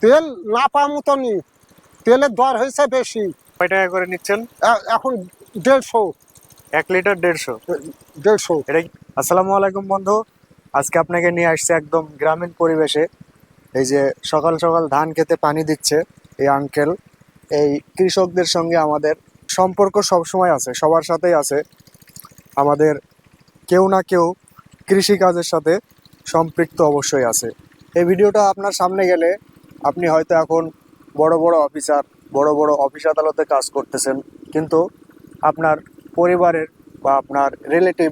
তেল না পাওয়ার মতনই, তেলের দর হয়েছে বেশি। কয় টাকা করে নিচ্ছেন? এখন 150। 1 লিটার 150? 150। এটা আসসালামু আলাইকুম বন্ধু, আজকে আপনাকে নিয়ে আসছে একদম গ্রামীণ পরিবেশে। এই যে সকাল সকাল ধান খেতে পানি দিচ্ছে এই আঙ্কেল। এই কৃষকদের সঙ্গে আমাদের সম্পর্ক সব সময় আছে, সবার সাথেই আছে। আমাদের কেউ না কেউ কৃষি কাজের সাথে সম্পৃক্ত অবশ্যই আছে। এই ভিডিওটা আপনার সামনে গেলে আপনি হয়তো এখন বড় বড় অফিসার, বড় বড় অফিস আদালতে কাজ করতেছেন, কিন্তু আপনার পরিবারের বা আপনার রিলেটিভ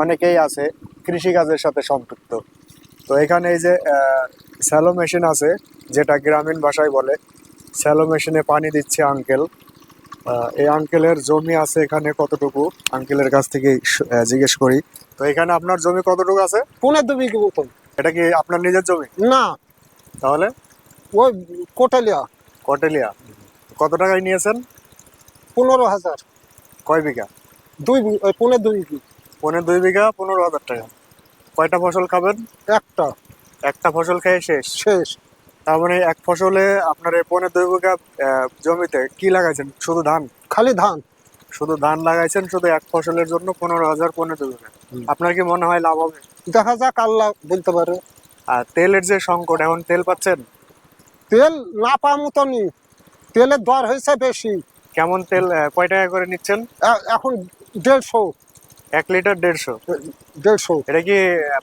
অনেকেই আছে কৃষিকাজের সাথে সম্পৃক্ত। তো এখানে এই যে স্যালো মেশিন আছে, যেটা গ্রামীণ ভাষায় বলে স্যালো মেশিনে পানি দিচ্ছে আঙ্কেল। এই আঙ্কেলের জমি আছে এখানে কতটুকু, আঙ্কেলের কাছ থেকে জিজ্ঞেস করি। তো এখানে আপনার জমি কতটুকু আছে? 1.5 বিঘা মতন। এটা কি আপনার নিজের জমি? না, তাহলে ওই কোটালিয়া। কটেলিয়া। কত টাকায় নিয়েছেন? 15,000। কয় বিঘা? 2 বিঘা, 2.5 বিঘা। 2.5 বিঘা, 15,000 টাকা। কয়টা ফসল খাবেন? একটা। একটা ফসল খেয়ে শেষ? শেষ। তার মানে এক ফসলে আপনার এই 2.5 বিঘা জমিতে কি লাগাইছেন? শুধু ধান? খালি ধান। শুধু ধান লাগাইছেন, শুধু এক ফসলের জন্য 15,000, 2.5 বিঘা। আপনার কি মনে হয় লাভ হবে? দেখা যাক, আল্লাহ বলতে পারে। আর তেলের যে সংকট, এখন তেল পাচ্ছেন? তেল না পাওয়ার মতনই, তেলের দর হয়েছে বেশি। কেমন তেল, কয় টাকা করে নিচ্ছেন? এখন 150। 1 লিটার 150? 150। এটা কি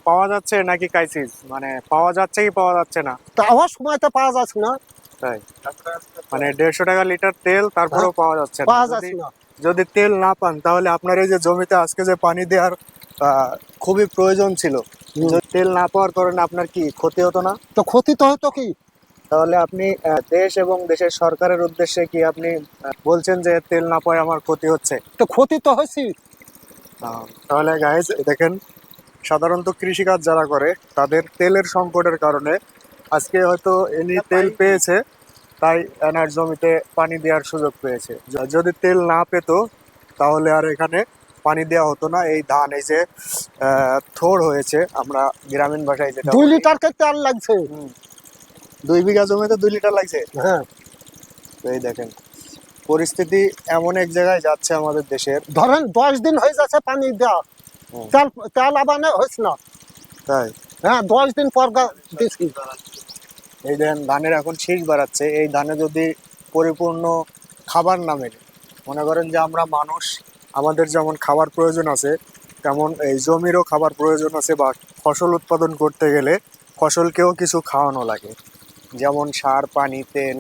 পাওয়া যাচ্ছে নাকি ক্রাইসিস? মানে পাওয়া যাচ্ছে কি পাওয়া যাচ্ছে না? তা আমার সময়তে পাওয়া যাচ্ছে না। তাই? মানে 150 টাকা লিটার তেল, তারপরেও পাওয়া যাচ্ছে না? পাওয়া যাচ্ছে না। যদি তেল না পান তাহলে আপনার এই যে জমিতে আজকে যে পানি দেওয়ার খুবই প্রয়োজন ছিল, যদি তেল না পাওয়ার কারণে আপনার কি ক্ষতি হতো না? তো ক্ষতি তো হতো কি? তাহলে আপনি দেশ এবং দেশের সরকারের উদ্দেশ্যে কি আপনি বলছেন যে তেল না পাওয়ায় আমার ক্ষতি হচ্ছে? তো ক্ষতি তো হয়েছি। তাহলে গাইজ দেখেন, সাধারণত কৃষিকাজ যারা করে তাদের তেলের সংকটের কারণে আজকে হয়তো এনি তেল পেয়েছে, তাই এনার জমিতে পানি দেওয়ার সুযোগ পেয়েছে। যদি তেল না পেত তাহলে আর এখানে পানি দেওয়া হতো না। এই ধান এই যে থোড় হয়েছে, আমরা গ্রামীণ ভাষায় যেটা 2 বলি। লিটার কে তেল লাগছে। 2 বিঘা জমিতে 2 লিটার লাগছে। হ্যাঁ, তো এই দেখেন, পরিস্থিতি এমন এক জায়গায় যাচ্ছে আমাদের দেশের। ধরেন 10 দিন হয়ে যাচ্ছে পানি দেওয়া, হুম। তেল তেল আবার হয়েছে না। তাই? হ্যাঁ, 10 দিন পর দিচ্ছি। এই দেখেন, ধানের এখন শীষ বাড়াচ্ছে। এই ধানে যদি পরিপূর্ণ খাবার না মেলে, মনে করেন যে আমরা মানুষ, আমাদের যেমন খাবার প্রয়োজন আছে, তেমন এই জমিরও খাবার প্রয়োজন আছে। বা ফসল উৎপাদন করতে গেলে ফসলকেও কিছু খাওয়ানো লাগে, যেমন সার, পানি, তেল।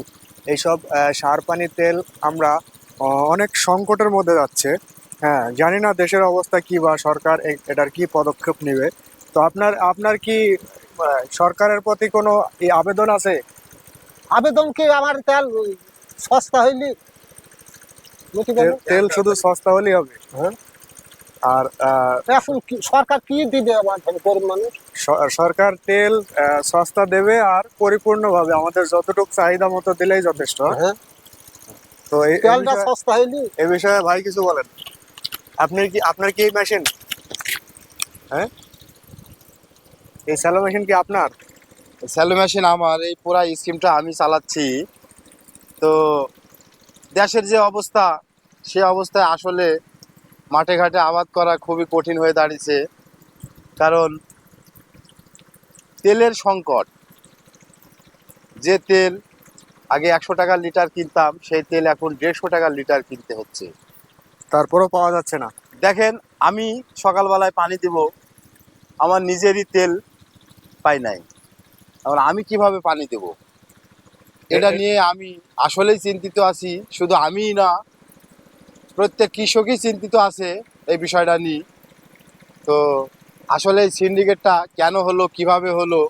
এইসব সার, পানি, তেল আমরা অনেক সংকটের মধ্যে যাচ্ছে। হ্যাঁ, জানি না দেশের অবস্থা কি বা সরকার এটার কি পদক্ষেপ নেবে। তো আপনার আপনার কি সরকারের প্রতি কোনো আবেদন আছে? আবেদন কি, আমার তেল সস্তা হইলি তেল শুধু সস্তা হলেই হবে? হ্যাঁ। আর এখন সরকার কি দিবে আমার গরিব মানুষ? সরকার তেল সস্তা দেবে, আর পরিপূর্ণভাবে আমাদের যতটুকু চাহিদা মতো দিলেই যথেষ্ট। হ্যাঁ, তো তেলটা সস্তা হইলি। এই বিষয়ে ভাই কিছু বলেন। আপনার কি এই মেশিন? হ্যাঁ, এই স্যালো মেশিন কি আপনার? স্যালো মেশিন আমার, এই পুরা স্কিমটা আমি চালাচ্ছি। তো দেশের যে অবস্থা, সে অবস্থায় আসলে মাঠে ঘাটে আবাদ করা খুবই কঠিন হয়ে দাঁড়িয়েছে। কারণ তেলের সংকট। যে তেল আগে 100 টাকা লিটার কিনতাম, সেই তেল এখন 150 টাকা লিটার কিনতে হচ্ছে। তারপরেও পাওয়া যাচ্ছে না। দেখেন, আমি সকালবেলায় পানি দিব, আমার নিজেরই তেল পাই নাই। এখন আমি কিভাবে পানি দেব? এটা নিয়ে আমি আসলেই চিন্তিত আছি। শুধু আমিই না, প্রত্যেক কৃষকই চিন্তিত আছে এই বিষয়টা নিয়ে। তো আসলে এই সিন্ডিকেটটা কেন হলো, কিভাবে হলো,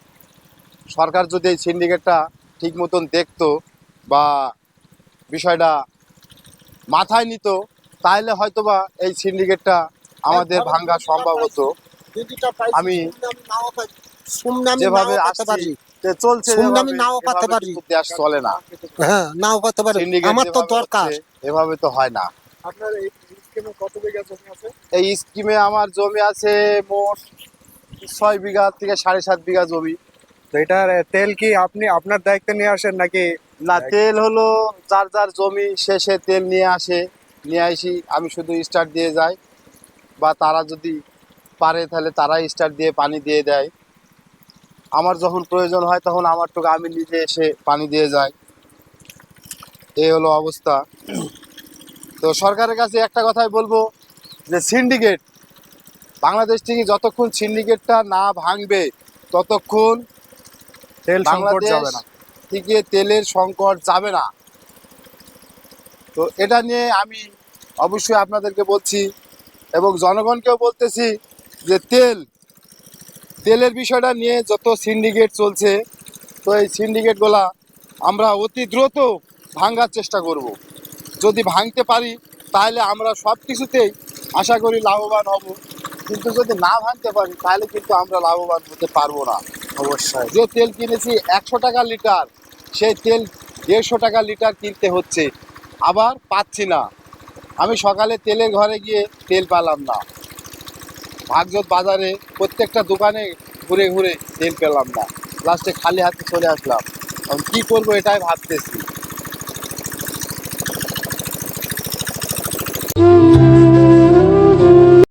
সরকার যদি এই সিন্ডিকেটটা ঠিক মতন দেখতো বা বিষয়টা মাথায় নিত, তাহলে হয়তোবা এই সিন্ডিকেটটা আমাদের ভাঙ্গা সম্ভব হতো। আমি যেভাবে আসছি, চলছে যেভাবে, এভাবে কিন্তু দেশ চলে না। হ্যাঁ, নাও করতে পারে। সিন্ডিকেট আমার তো যেভাবে দরকার। হচ্ছে, এভাবে তো হয় না। আপনার এই স্কিমে কত বিঘা জমি আছে? এই স্কিমে আমার জমি আছে মোট 6 বিঘা থেকে 7.5 বিঘা জমি। তো এটার তেল কি আপনি আপনার দায়িত্বে নিয়ে আসেন নাকি? না, তেল হলো যার যার জমি শেষে তেল নিয়ে আসে, নিয়ে আসি, আমি শুধু স্টার্ট দিয়ে যাই, বা তারা যদি পারে তাহলে তারাই স্টার্ট দিয়ে পানি দিয়ে দেয়। আমার যখন প্রয়োজন হয় তখন আমার টুকু আমি নিজে এসে পানি দিয়ে যাই। এই হলো অবস্থা। তো সরকারের কাছে একটা কথাই বলবো, যে সিন্ডিকেট বাংলাদেশ থেকে যতক্ষণ সিন্ডিকেটটা না ভাঙবে ততক্ষণ তেল সংকট বাংলাদেশ যাবে না। থেকে তেলের সংকট যাবে না। তো এটা নিয়ে আমি অবশ্যই আপনাদেরকে বলছি এবং জনগণকেও বলতেছি যে তেলের বিষয়টা নিয়ে যত সিন্ডিকেট চলছে, তো এই সিন্ডিকেটগুলা আমরা অতি দ্রুত ভাঙার চেষ্টা করব। যদি ভাঙতে পারি তাহলে আমরা সব কিছুতেই আশা করি লাভবান হব, কিন্তু যদি না ভাঙতে পারি তাহলে কিন্তু আমরা লাভবান হতে পারবো না। অবশ্যই। যে তেল কিনেছি 100 টাকা লিটার, সেই তেল 150 টাকা লিটার কিনতে হচ্ছে, আবার পাচ্ছি না। আমি সকালে তেলের ঘরে গিয়ে তেল পেলাম না, ভাগজত বাজারে প্রত্যেকটা দোকানে ঘুরে ঘুরে তেল পেলাম না, লাস্টে খালি হাতে চলে আসলাম। এখন কি করবো এটাই ভাবতেছি।